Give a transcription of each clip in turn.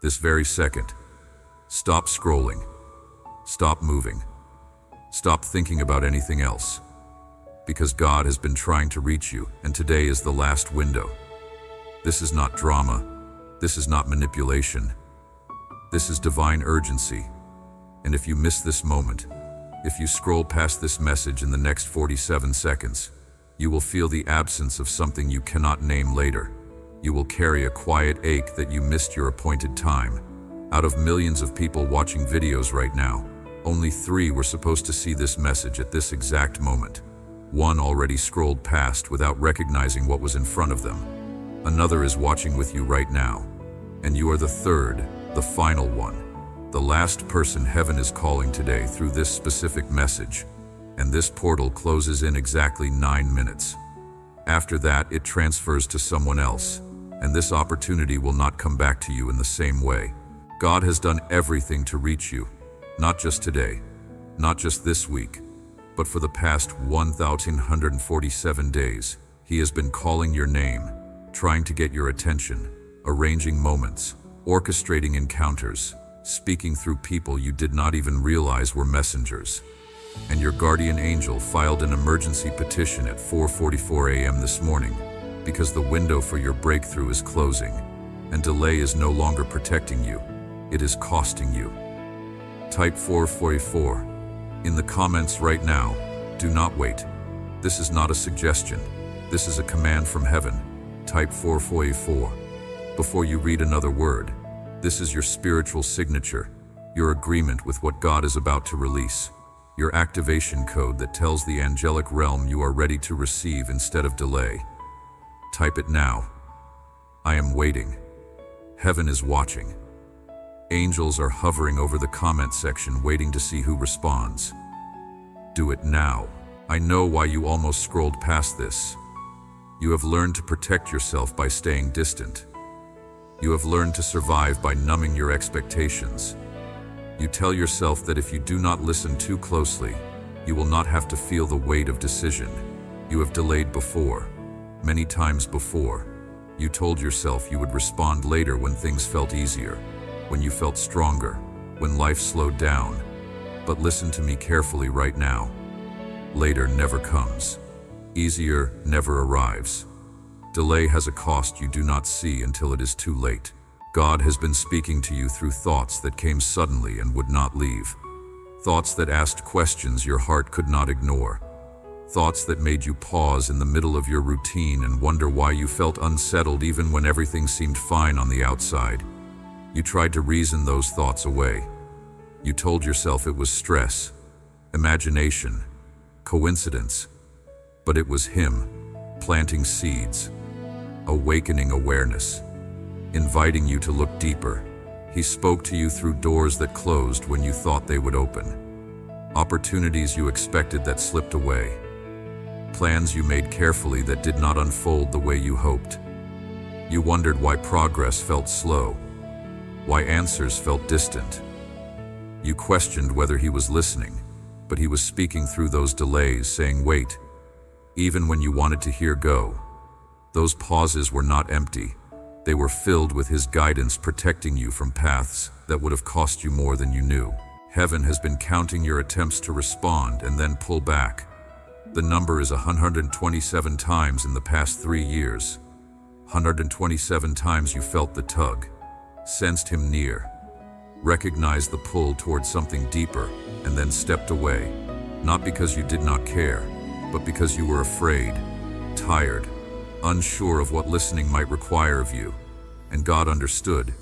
This very second. Stop scrolling. Stop moving. Stop thinking about anything else. Because God has been trying to reach you, and today is the last window. This is not drama. This is not manipulation. This is divine urgency. And if you miss this moment, if you scroll past this message in the next 47 seconds, you will feel the absence of something you cannot name later. You will carry a quiet ache that you missed your appointed time. Out of millions of people watching videos right now, only 3 were supposed to see this message at this exact moment. 1 already scrolled past without recognizing what was in front of them. Another is watching with you right now. And you are the 3rd, the final one. The last person heaven is calling today through this specific message. And this portal closes in exactly 9 minutes. After that, it transfers to someone else. And this opportunity will not come back to you in the same way. God has done everything to reach you. Not just today, not just this week, but for the past 1,147 days, He has been calling your name, trying to get your attention, arranging moments, orchestrating encounters, speaking through people you did not even realize were messengers. And your guardian angel filed an emergency petition at 4:44 a.m. this morning because the window for your breakthrough is closing, and delay is no longer protecting you, it is costing you. Type 444 in the comments right now. Do not wait. This is not a suggestion. This is a command from heaven. Type 444 before you read another word. This is your spiritual signature, your agreement with what God is about to release, your activation code that tells the angelic realm you are ready to receive instead of delay. Type it now. I am waiting. Heaven is watching. Angels are hovering over the comment section waiting to see who responds. Do it now. I know why you almost scrolled past this. You have learned to protect yourself by staying distant. You have learned to survive by numbing your expectations. You tell yourself that if you do not listen too closely, you will not have to feel the weight of decision. You have delayed before, many times before. You told yourself you would respond later when things felt easier, when you felt stronger, when life slowed down. But listen to me carefully right now. Later never comes. Easier never arrives. Delay has a cost you do not see until it is too late. God has been speaking to you through thoughts that came suddenly and would not leave. Thoughts that asked questions your heart could not ignore. Thoughts that made you pause in the middle of your routine and wonder why you felt unsettled even when everything seemed fine on the outside. You tried to reason those thoughts away. You told yourself it was stress, imagination, coincidence. But it was Him, planting seeds, awakening awareness, inviting you to look deeper. He spoke to you through doors that closed when you thought they would open. Opportunities you expected that slipped away. Plans you made carefully that did not unfold the way you hoped. You wondered why progress felt slow, why answers felt distant. You questioned whether He was listening, but He was speaking through those delays, saying, wait. Even when you wanted to hear go, those pauses were not empty. They were filled with His guidance, protecting you from paths that would have cost you more than you knew. Heaven has been counting your attempts to respond and then pull back. The number is 127 times in the past 3 years. 127 times you felt the tug, sensed Him near, recognized the pull towards something deeper, and then stepped away. Not because you did not care, but because you were afraid, tired, unsure of what listening might require of you. And God understood.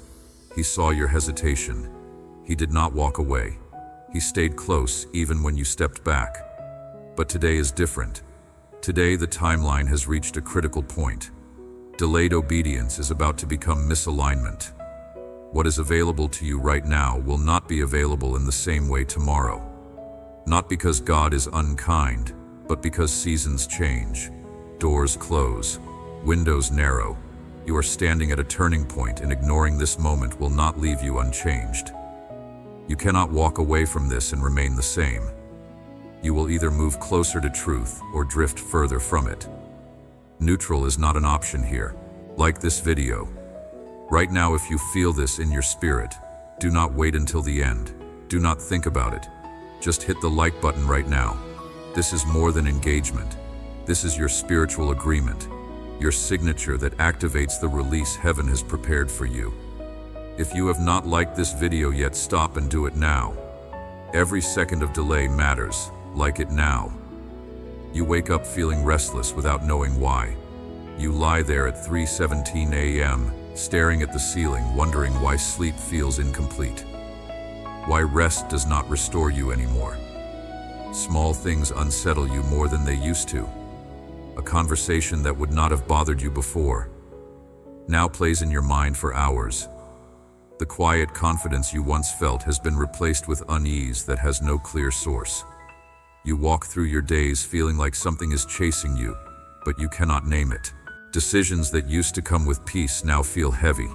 He saw your hesitation. He did not walk away. He stayed close even when you stepped back. But today is different. Today the timeline has reached a critical point. Delayed obedience is about to become misalignment. What is available to you right now will not be available in the same way tomorrow. Not because God is unkind, but because seasons change, doors close, windows narrow. You are standing at a turning point, and ignoring this moment will not leave you unchanged. You cannot walk away from this and remain the same. You will either move closer to truth or drift further from it. Neutral is not an option here. Like this video. Right now, if you feel this in your spirit, do not wait until the end. Do not think about it. Just hit the like button right now. This is more than engagement. This is your spiritual agreement, your signature that activates the release heaven has prepared for you. If you have not liked this video yet, stop and do it now. Every second of delay matters. Like it now. You wake up feeling restless without knowing why. You lie there at 3:17 a.m., staring at the ceiling, wondering why sleep feels incomplete. Why rest does not restore you anymore. Small things unsettle you more than they used to. A conversation that would not have bothered you before now plays in your mind for hours. The quiet confidence you once felt has been replaced with unease that has no clear source. You walk through your days feeling like something is chasing you, but you cannot name it. Decisions that used to come with peace now feel heavy.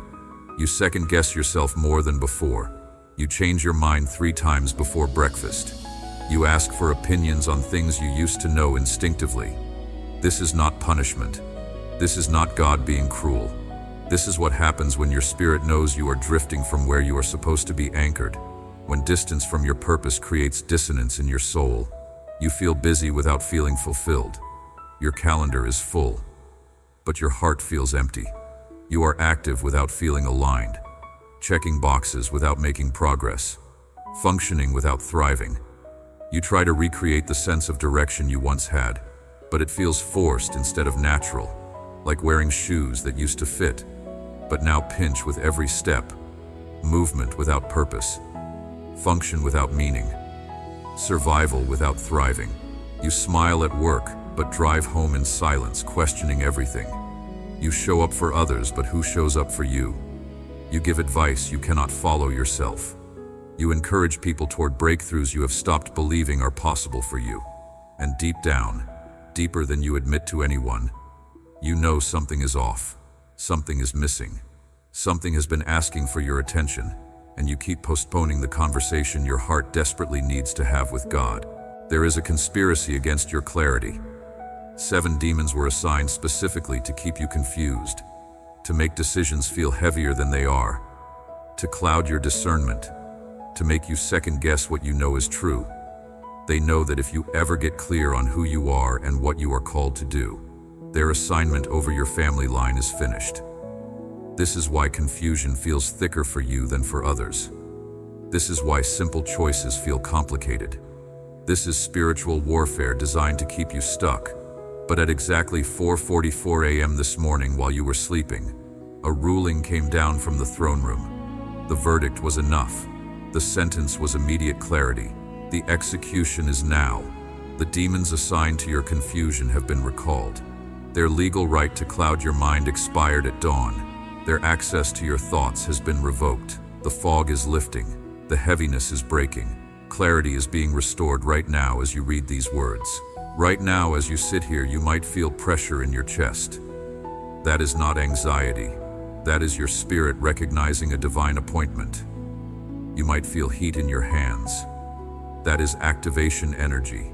You second-guess yourself more than before. You change your mind 3 times before breakfast. You ask for opinions on things you used to know instinctively. This is not punishment. This is not God being cruel. This is what happens when your spirit knows you are drifting from where you are supposed to be anchored. When distance from your purpose creates dissonance in your soul. You feel busy without feeling fulfilled. Your calendar is full, but your heart feels empty. You are active without feeling aligned, checking boxes without making progress, functioning without thriving. You try to recreate the sense of direction you once had, but it feels forced instead of natural, like wearing shoes that used to fit, but now pinch with every step. Movement without purpose, function without meaning. Survival without thriving. You smile at work, but drive home in silence, questioning everything. You show up for others, but who shows up for you? You give advice you cannot follow yourself. You encourage people toward breakthroughs you have stopped believing are possible for you. And deep down, deeper than you admit to anyone, you know something is off. Something is missing. Something has been asking for your attention. And you keep postponing the conversation your heart desperately needs to have with God. There is a conspiracy against your clarity. 7 demons were assigned specifically to keep you confused, to make decisions feel heavier than they are, to cloud your discernment, to make you second-guess what you know is true. They know that if you ever get clear on who you are and what you are called to do, their assignment over your family line is finished. This is why confusion feels thicker for you than for others. This is why simple choices feel complicated. This is spiritual warfare designed to keep you stuck. But at exactly 4:44 a.m. this morning while you were sleeping, a ruling came down from the throne room. The verdict was enough. The sentence was immediate clarity. The execution is now. The demons assigned to your confusion have been recalled. Their legal right to cloud your mind expired at dawn. Their access to your thoughts has been revoked. The fog is lifting. The heaviness is breaking. Clarity is being restored right now as you read these words. Right now, as you sit here, you might feel pressure in your chest. That is not anxiety. That is your spirit recognizing a divine appointment. You might feel heat in your hands. That is activation energy.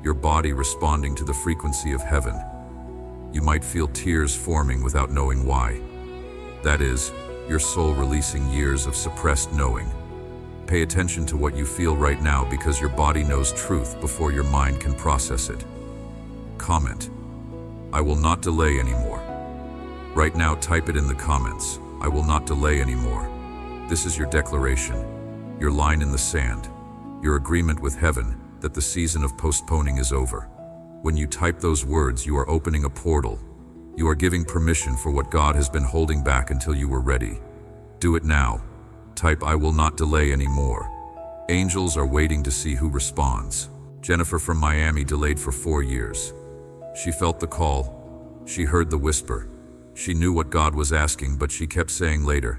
Your body responding to the frequency of heaven. You might feel tears forming without knowing why. That is, your soul releasing years of suppressed knowing. Pay attention to what you feel right now because your body knows truth before your mind can process it. Comment. I will not delay anymore. Right now, type it in the comments. I will not delay anymore. This is your declaration, your line in the sand, your agreement with heaven that the season of postponing is over. When you type those words, you are opening a portal. You are giving permission for what God has been holding back until you were ready. Do it now. Type I will not delay anymore. Angels are waiting to see who responds. Jennifer from Miami delayed for 4 years. She felt the call. She heard the whisper. She knew what God was asking, but she kept saying later.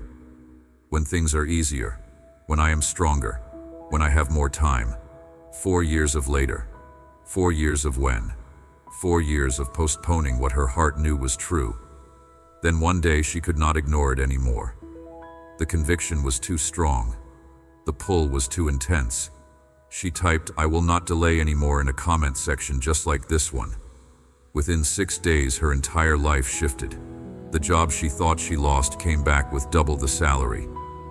When things are easier. When I am stronger. When I have more time. 4 years of later. 4 years of when. 4 years of postponing what her heart knew was true. Then one day she could not ignore it anymore. The conviction was too strong. The pull was too intense. She typed, I will not delay anymore in a comment section just like this one. Within 6 days, her entire life shifted. The job she thought she lost came back with double the salary.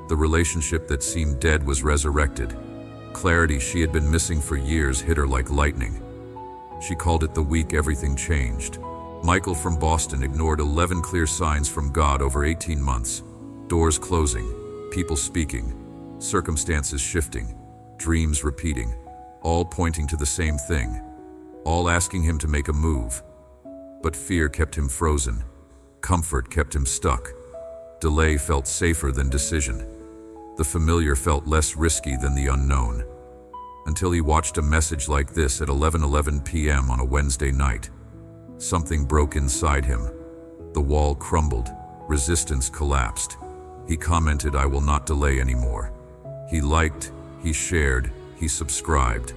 The relationship that seemed dead was resurrected. Clarity she had been missing for years hit her like lightning. She called it the week everything changed. Michael from Boston ignored 11 clear signs from God over 18 months. Doors closing, people speaking, circumstances shifting, dreams repeating, all pointing to the same thing, all asking him to make a move. But fear kept him frozen. Comfort kept him stuck. Delay felt safer than decision. The familiar felt less risky than the unknown. Until he watched a message like this at 11:11 p.m. on a Wednesday night. Something broke inside him. The wall crumbled. Resistance collapsed. He commented, "I will not delay anymore." He liked, he shared, he subscribed.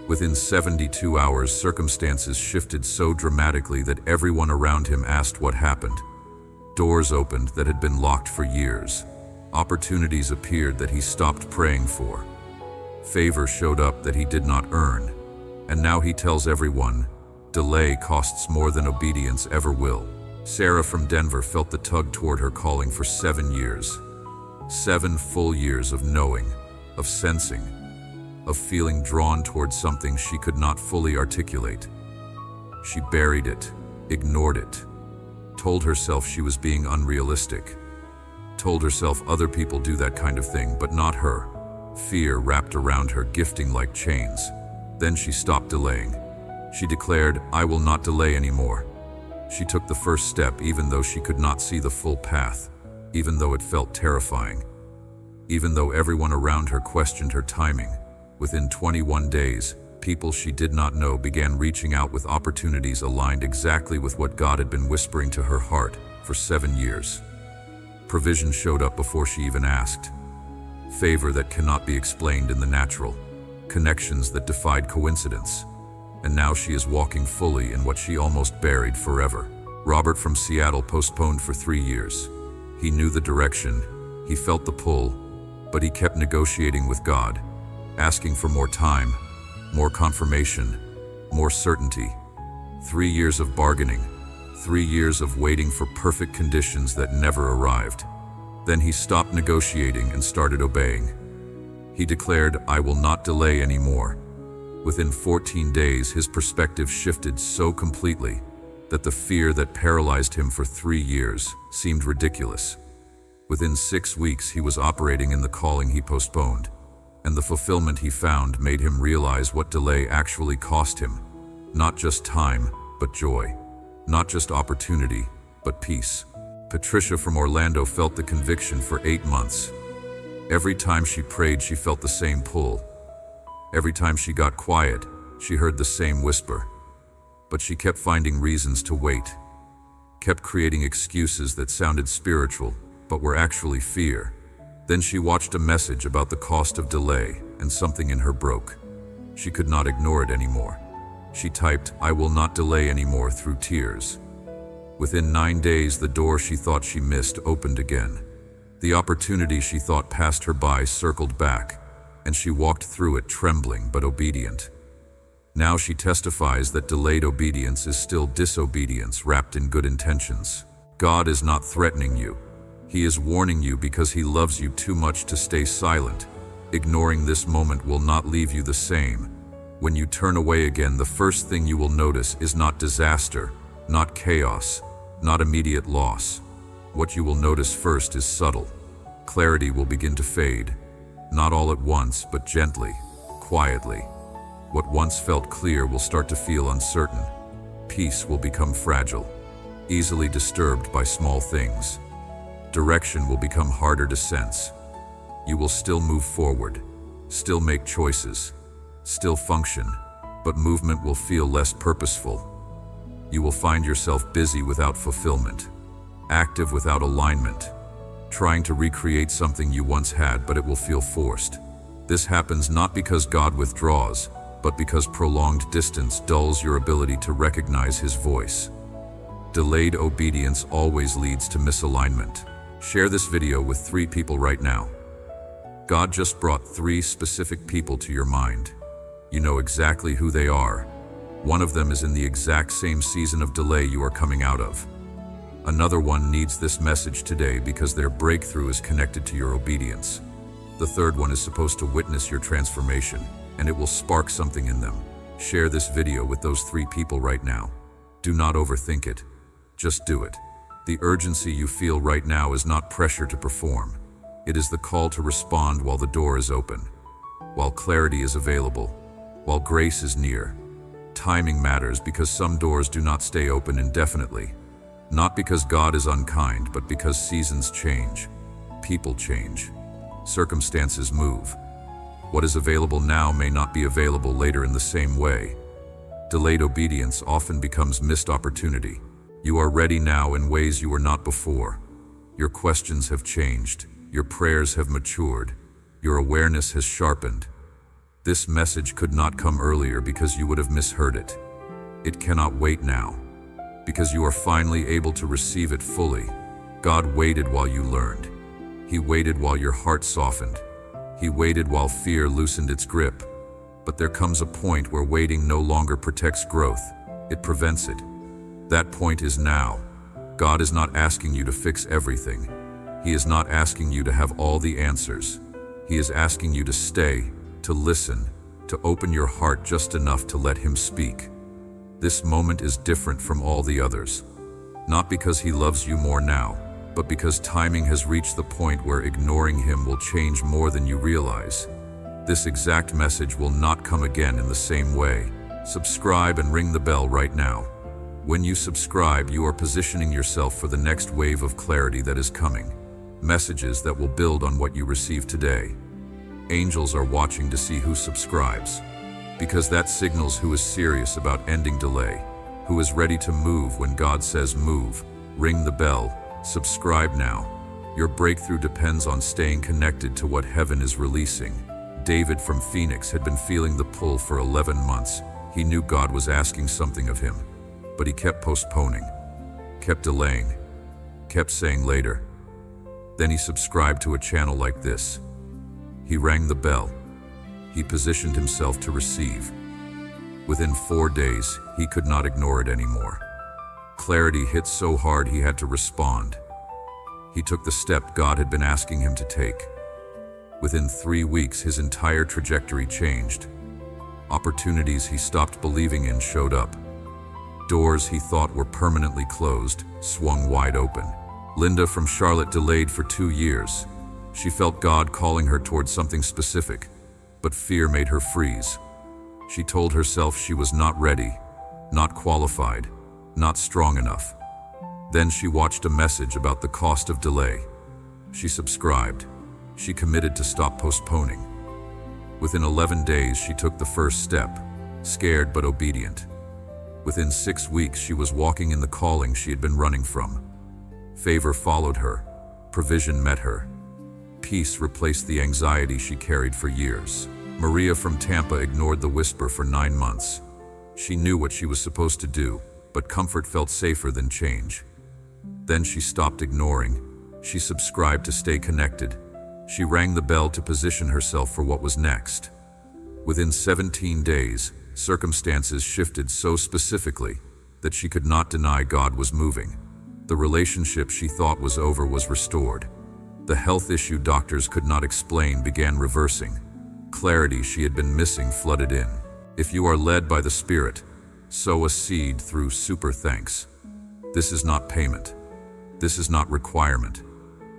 Within 72 hours, circumstances shifted so dramatically that everyone around him asked what happened. Doors opened that had been locked for years. Opportunities appeared that he stopped praying for. Favor showed up that he did not earn. And now he tells everyone, delay costs more than obedience ever will. Sarah from Denver felt the tug toward her calling for 7 years. 7 full years of knowing, of sensing, of feeling drawn towards something she could not fully articulate. She buried it, ignored it, told herself she was being unrealistic, told herself other people do that kind of thing, but not her. Fear wrapped around her, gifting like chains. Then she stopped delaying. She declared, "I will not delay anymore." She took the first step even though she could not see the full path, even though it felt terrifying, even though everyone around her questioned her timing. Within 21 days, people she did not know began reaching out with opportunities aligned exactly with what God had been whispering to her heart for 7 years. Provision showed up before she even asked. Favor that cannot be explained in the natural. Connections that defied coincidence. And now she is walking fully in what she almost buried forever. Robert from Seattle postponed for 3 years. He knew the direction, he felt the pull, but he kept negotiating with God, asking for more time, more confirmation, more certainty. 3 years of bargaining, 3 years of waiting for perfect conditions that never arrived. Then he stopped negotiating and started obeying. He declared, "I will not delay anymore." Within 14 days, his perspective shifted so completely that the fear that paralyzed him for 3 years seemed ridiculous. Within 6 weeks, he was operating in the calling he postponed, and the fulfillment he found made him realize what delay actually cost him. Not just time, but joy. Not just opportunity, but peace. Patricia from Orlando felt the conviction for 8 months. Every time she prayed, she felt the same pull. Every time she got quiet, she heard the same whisper. But she kept finding reasons to wait, kept creating excuses that sounded spiritual, but were actually fear. Then she watched a message about the cost of delay, and something in her broke. She could not ignore it anymore. She typed, "I will not delay anymore," through tears. Within 9 days, the door she thought she missed opened again. The opportunity she thought passed her by circled back, and she walked through it trembling but obedient. Now she testifies that delayed obedience is still disobedience wrapped in good intentions. God is not threatening you. He is warning you because He loves you too much to stay silent. Ignoring this moment will not leave you the same. When you turn away again, the first thing you will notice is not disaster, not chaos, not immediate loss. What you will notice first is subtle. Clarity will begin to fade, not all at once, but gently, quietly. What once felt clear will start to feel uncertain. Peace will become fragile, easily disturbed by small things. Direction will become harder to sense. You will still move forward, still make choices, still function, but movement will feel less purposeful. You will find yourself busy without fulfillment, active without alignment, trying to recreate something you once had, but it will feel forced. This happens not because God withdraws, but because prolonged distance dulls your ability to recognize His voice. Delayed obedience always leads to misalignment. Share this video with 3 people right now. God just brought 3 specific people to your mind. You know exactly who they are. One of them is in the exact same season of delay you are coming out of. Another one needs this message today because their breakthrough is connected to your obedience. The third one is supposed to witness your transformation, and it will spark something in them. Share this video with those 3 people right now. Do not overthink it. Just do it. The urgency you feel right now is not pressure to perform. It is the call to respond while the door is open, while clarity is available, while grace is near. Timing matters because some doors do not stay open indefinitely. Not because God is unkind, but because seasons change, people change, circumstances move. What is available now may not be available later in the same way. Delayed obedience often becomes missed opportunity. You are ready now in ways you were not before. Your questions have changed. Your prayers have matured. Your awareness has sharpened. This message could not come earlier because you would have misheard it. It cannot wait now, because you are finally able to receive it fully. God waited while you learned. He waited while your heart softened. He waited while fear loosened its grip. But there comes a point where waiting no longer protects growth. It prevents it. That point is now. God is not asking you to fix everything. He is not asking you to have all the answers. He is asking you to stay, to listen, to open your heart just enough to let Him speak. This moment is different from all the others. Not because He loves you more now, but because timing has reached the point where ignoring Him will change more than you realize. This exact message will not come again in the same way. Subscribe and ring the bell right now. When you subscribe, you are positioning yourself for the next wave of clarity that is coming. Messages that will build on what you receive today. Angels are watching to see who subscribes, because that signals who is serious about ending delay, who is ready to move when God says move. Ring the bell, subscribe now. Your breakthrough depends on staying connected to what heaven is releasing. David from Phoenix had been feeling the pull for 11 months. He knew God was asking something of him, but he kept postponing, kept delaying, kept saying later. Then he subscribed to a channel like this. He rang the bell. He positioned himself to receive. Within 4 days, he could not ignore it anymore. Clarity hit so hard he had to respond. He took the step God had been asking him to take. Within 3 weeks, his entire trajectory changed. Opportunities he stopped believing in showed up. Doors he thought were permanently closed swung wide open. Linda from Charlotte delayed for 2 years. She felt God calling her towards something specific, but fear made her freeze. She told herself she was not ready, not qualified, not strong enough. Then she watched a message about the cost of delay. She subscribed. She committed to stop postponing. Within 11 days, she took the first step, scared but obedient. Within 6 weeks, she was walking in the calling she had been running from. Favor followed her. Provision met her. Peace replaced the anxiety she carried for years. Maria from Tampa ignored the whisper for 9 months. She knew what she was supposed to do, but comfort felt safer than change. Then she stopped ignoring. She subscribed to stay connected. She rang the bell to position herself for what was next. Within 17 days, circumstances shifted so specifically that she could not deny God was moving. The relationship she thought was over was restored. The health issue doctors could not explain began reversing. Clarity she had been missing flooded in. If you are led by the Spirit, sow a seed through super thanks. This is not payment. This is not requirement.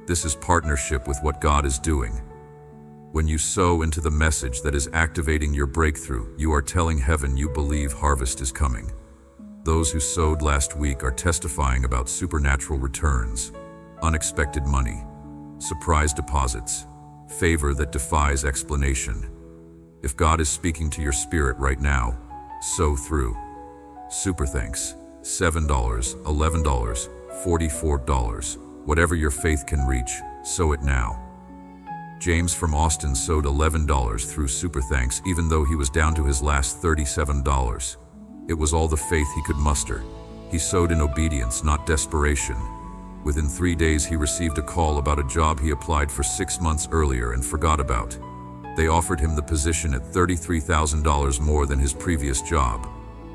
This is partnership with what God is doing. When you sow into the message that is activating your breakthrough, you are telling heaven you believe harvest is coming. Those who sowed last week are testifying about supernatural returns, unexpected money, surprise deposits, favor that defies explanation. If God is speaking to your spirit right now, sow through. Super thanks. $7, $11, $44. Whatever your faith can reach, sow it now. James from Austin sowed $11 through super thanks even though he was down to his last $37. It was all the faith he could muster. He sowed in obedience, not desperation. Within 3 days, he received a call about a job he applied for 6 months earlier and forgot about. They offered him the position at $33,000 more than his previous job.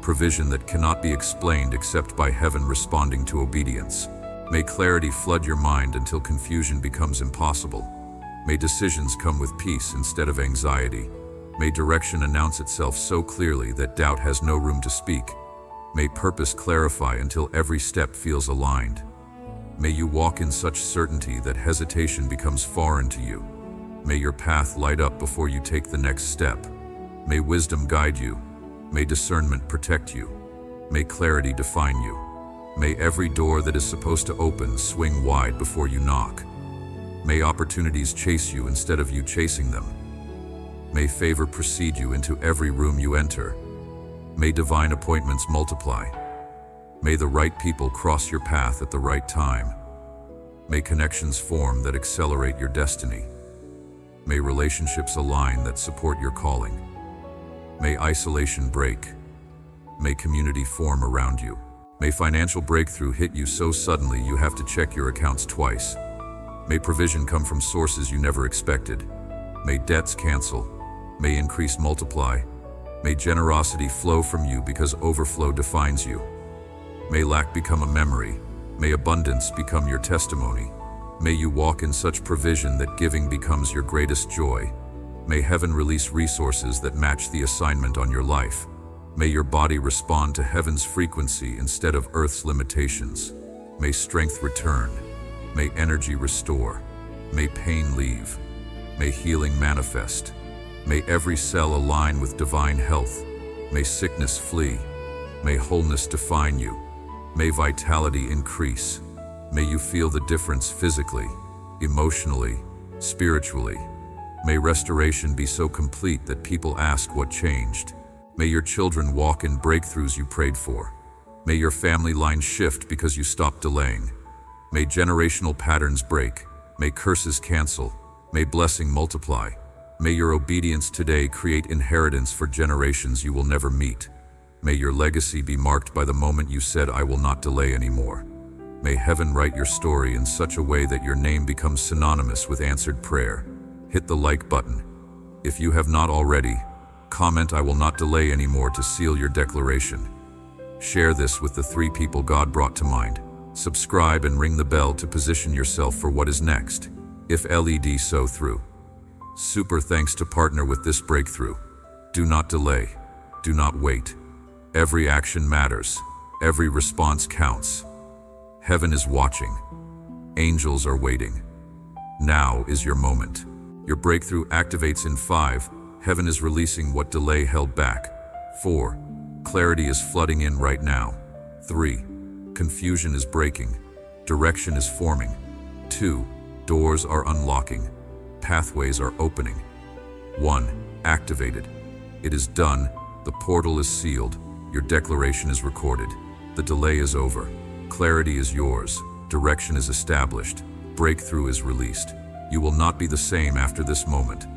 Provision that cannot be explained except by heaven responding to obedience. May clarity flood your mind until confusion becomes impossible. May decisions come with peace instead of anxiety. May direction announce itself so clearly that doubt has no room to speak. May purpose clarify until every step feels aligned. May you walk in such certainty that hesitation becomes foreign to you. May your path light up before you take the next step. May wisdom guide you. May discernment protect you. May clarity define you. May every door that is supposed to open swing wide before you knock. May opportunities chase you instead of you chasing them. May favor precede you into every room you enter. May divine appointments multiply. May the right people cross your path at the right time. May connections form that accelerate your destiny. May relationships align that support your calling. May isolation break. May community form around you. May financial breakthrough hit you so suddenly you have to check your accounts twice. May provision come from sources you never expected. May debts cancel. May increase multiply. May generosity flow from you because overflow defines you. May lack become a memory. May abundance become your testimony. May you walk in such provision that giving becomes your greatest joy. May heaven release resources that match the assignment on your life. May your body respond to heaven's frequency instead of earth's limitations. May strength return. May energy restore. May pain leave. May healing manifest. May every cell align with divine health. May sickness flee. May wholeness define you. May vitality increase. May you feel the difference physically, emotionally, spiritually. May restoration be so complete that people ask what changed. May your children walk in breakthroughs you prayed for. May your family line shift because you stopped delaying. May generational patterns break. May curses cancel. May blessing multiply. May your obedience today create inheritance for generations you will never meet. May your legacy be marked by the moment you said, "I will not delay anymore." May heaven write your story in such a way that your name becomes synonymous with answered prayer. Hit the like button. If you have not already, comment "I will not delay anymore" to seal your declaration. Share this with the 3 people God brought to mind. Subscribe and ring the bell to position yourself for what is next. If LED so through. Super thanks to partner with this breakthrough. Do not delay. Do not wait. Every action matters. Every response counts. Heaven is watching. Angels are waiting. Now is your moment. Your breakthrough activates in 5. Heaven is releasing what delay held back. 4. Clarity is flooding in right now. 3. Confusion is breaking. Direction is forming. 2. Doors are unlocking. Pathways are opening. 1. Activated. It is done. The portal is sealed. Your declaration is recorded. The delay is over. Clarity is yours. Direction is established. Breakthrough is released. You will not be the same after this moment.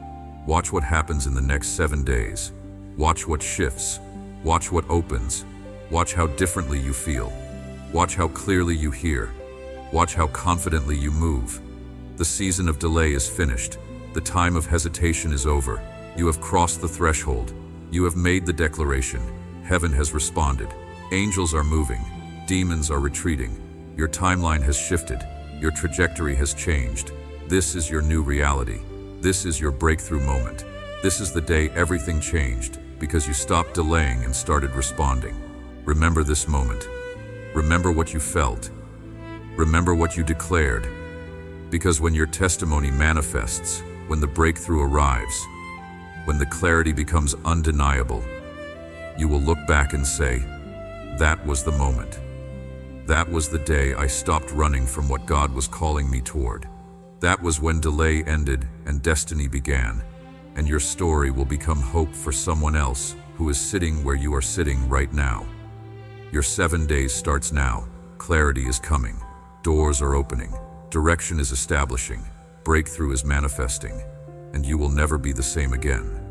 Watch what happens in the next 7 days. Watch what shifts. Watch what opens. Watch how differently you feel. Watch how clearly you hear. Watch how confidently you move. The season of delay is finished. The time of hesitation is over. You have crossed the threshold. You have made the declaration. Heaven has responded. Angels are moving. Demons are retreating. Your timeline has shifted. Your trajectory has changed. This is your new reality. This is your breakthrough moment. This is the day everything changed because you stopped delaying and started responding. Remember this moment. Remember what you felt. Remember what you declared. Because when your testimony manifests, when the breakthrough arrives, when the clarity becomes undeniable, you will look back and say, "That was the moment. That was the day I stopped running from what God was calling me toward. That was when delay ended and destiny began, and your story will become hope for someone else who is sitting where you are sitting right now. Your 7 days starts now. Clarity is coming. Doors are opening. Direction is establishing. Breakthrough is manifesting, and you will never be the same again."